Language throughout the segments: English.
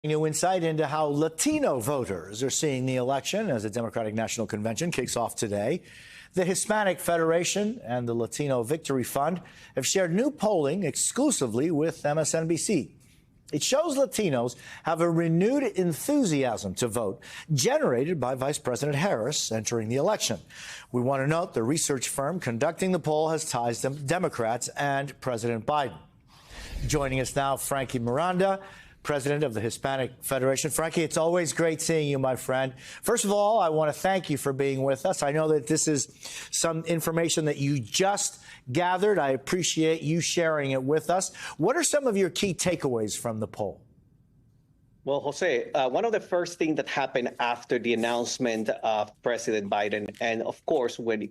New insight into how Latino voters are seeing the election as the Democratic National Convention kicks off today. The Hispanic Federation and the Latino Victory Fund have shared new polling exclusively with MSNBC. It shows Latinos have a renewed enthusiasm to vote, generated by Vice President Harris entering the election. We want to note the research firm conducting the poll has ties to Democrats and President Biden. Joining us now, Frankie Miranda, president of the Hispanic Federation. Frankie, it's always great seeing you, my friend. First of all, I want to thank you for being with us. I know that this is some information that you just gathered. I appreciate you sharing it with us. What are some of your key takeaways from the poll? Well, Jose, one of the first things that happened after the announcement of President Biden, and of course, when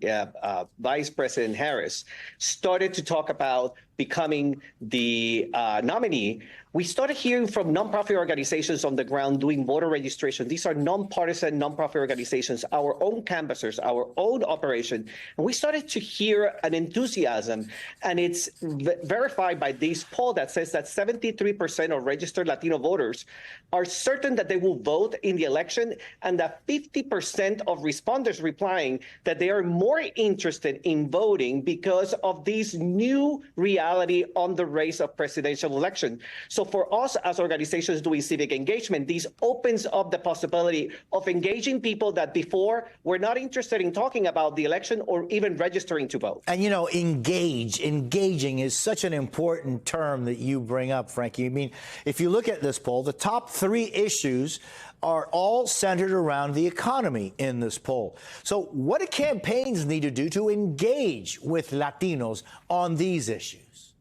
Vice President Harris started to talk about becoming the nominee, we started hearing from nonprofit organizations on the ground doing voter registration. These are nonpartisan nonprofit organizations, our own canvassers, our own operation. And we started to hear an enthusiasm, and it's verified by this poll that says that 73% of registered Latino voters are certain that they will vote in the election, and that 50% of responders replying that they are more interested in voting because of this new reality on the race of presidential election. So for us as organizations doing civic engagement, this opens up the possibility of engaging people that before were not interested in talking about the election or even registering to vote. And, you know, engaging is such an important term that you bring up, Frankie. I mean, if you look at this poll, the top three issues are all centered around the economy in this poll. So what do campaigns need to do to engage with Latinos on these issues?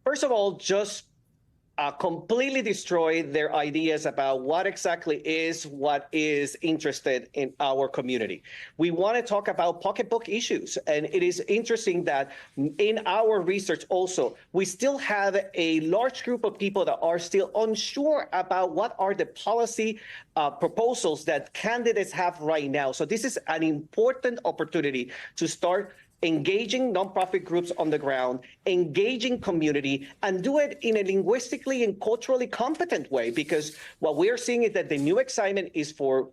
First of all, just completely destroy their ideas about what exactly is interested in our community. We want to talk about pocketbook issues. And it is interesting that in our research also, we still have a large group of people that are still unsure about what are the policy proposals that candidates have right now. So this is an important opportunity to start engaging nonprofit groups on the ground, engaging community, and do it in a linguistically and culturally competent way, because what we're seeing is that the new excitement is from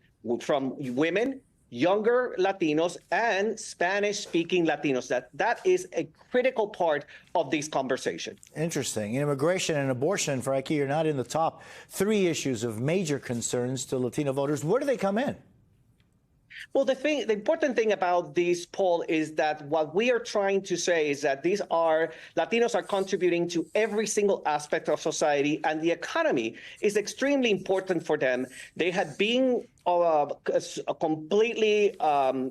women, younger Latinos, and Spanish-speaking Latinos. That is a critical part of this conversation. Interesting. Immigration and abortion, Frankie, are not in the top three issues of major concerns to Latino voters. Where do they come in? Well, the important thing about this poll is that what we are trying to say is that Latinos are contributing to every single aspect of society, and the economy is extremely important for them. They had been completely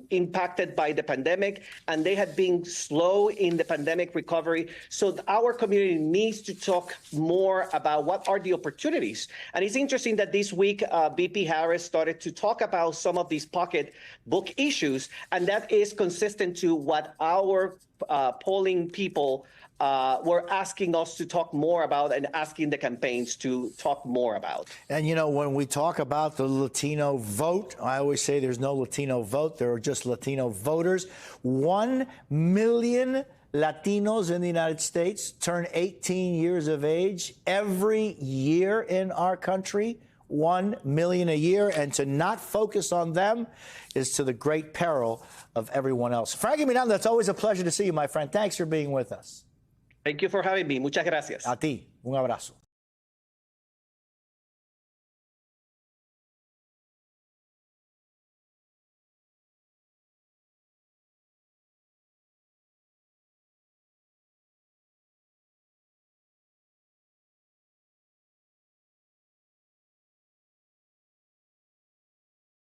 impacted by the pandemic, and they had been slow in the pandemic recovery. So our community needs to talk more about what are the opportunities. And it's interesting that this week, VP Harris started to talk about some of these pocketbook issues, and that is consistent to what our polling people were asking us to talk more about and asking the campaigns to talk more about. And, you know, when we talk about the Latino vote, I always say there's no Latino vote. There are just Latino voters. 1 million Latinos in the United States turn 18 years of age every year in our country. 1 million a year, and to not focus on them is to the great peril of everyone else. Frankie Miranda, it's always a pleasure to see you, my friend. Thanks for being with us. Thank you for having me. Muchas gracias. A ti. Un abrazo.